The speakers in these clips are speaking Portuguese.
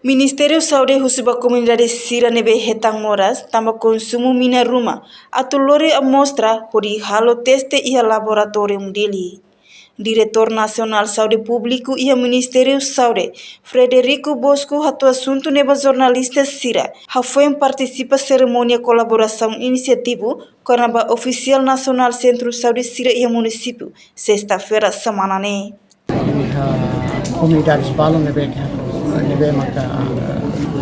Ministério da Saúde Husuba Comunidade Sira nebe hetang moras tamba consumo mina ruma atulore amostra hori halo teste ia laboratorium dele. Diretor Nacional Saúde Público e Ministério Saúde, Frederico Bosco, hatu assunto neba jornalista Sira, foi participa cerimônia colaboração iniciativo com a Oficial Nacional Centro Saúde Sira e município, sexta-feira semana ne. Comunidades balam nebe maka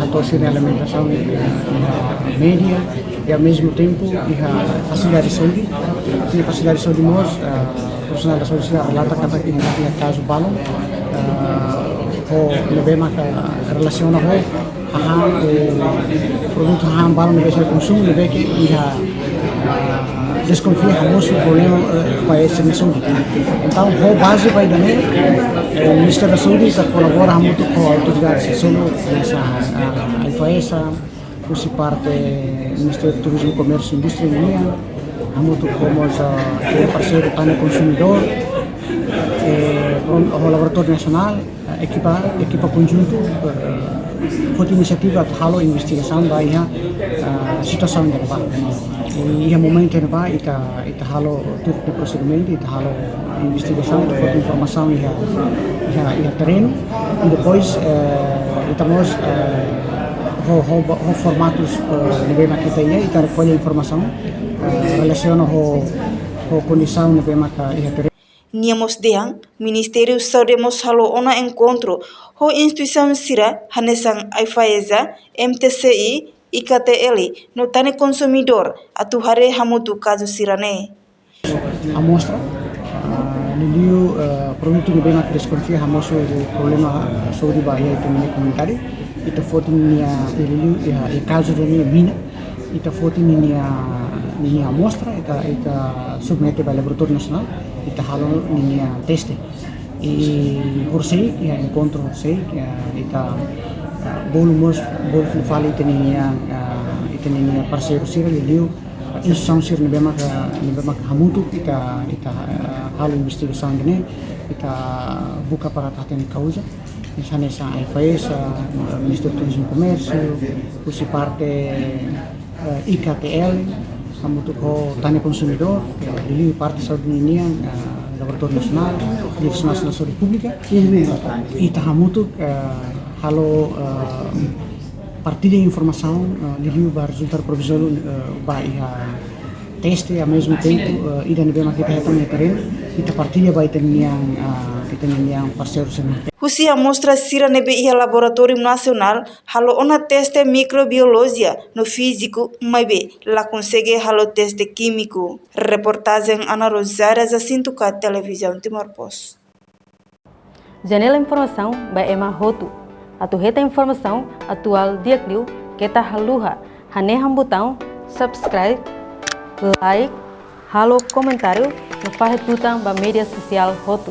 atuação em alimentação média e ao mesmo tempo facilidade de saúde. E facilidade de saúde nós profissional da saúde relata que tinha caso balam nebe maka relaciona o produto balam nebe ser consumo nebe que desconfia o problema para esse saúde. Então, a base vai dar o Ministério da Saúde que colabora muito com a autoridade de saúde, a IFAESA, por parte do Ministério do Turismo, Comércio e Indústria, muito como o parceiro do consumidor, o Laboratório Nacional, equipa conjunto, foi iniciativa de investigação da situação da e a momento em que ita halo tudo de procedimento ita halo investigação ita foto informação e terreno e depois estamos o formatos de bem que tem ita recolhe informação relaciona o condição de bem que terreno. Niamos deang Ministério da Saúde mos halo ona encontro ho instituição Sira hanesang IFAESA MTCI IKTL no tane consumidor atuhare hamutu caso Sirane. Amostra niliu produto bem que desconfia amostra o problema saúde bahia comunitário ita foto minha niliu e caso da minha mina ita foto minha amostra ita submete ao laboratório nacional ita halo minha teste e por sei encontro sei ita bolu fala itania parceiro Sira liu instituição Sira nebe mak hamutu ita halo investigação dene ita buka para taten causa misalnya sa IFAESA, Ministério do Turismo e Comércio, por parte IKTL, hamutu ko tani consumidor, liu parte saúde ninia Laboratório Nacional, Direção Nacional de Saúde Pública, ita hamutu halo partilha de informação de resultado provisório vai teste ao mesmo tempo e da nebe que está no terreno e a partilha vai ter minha parceiros. Husi amostra Sira nebe ia Laboratório Nacional halo ona teste microbiologia no físico maibe lá consegue halo teste químico. Reportagem Ana Rosária Jacinto K Televisão Timor Post. Janela informação by Emma Hotu. Atu heta informação atual dia kliu kita haluha haneham botão subscribe, like, halo comentário no faz tutang ba media social Hotu.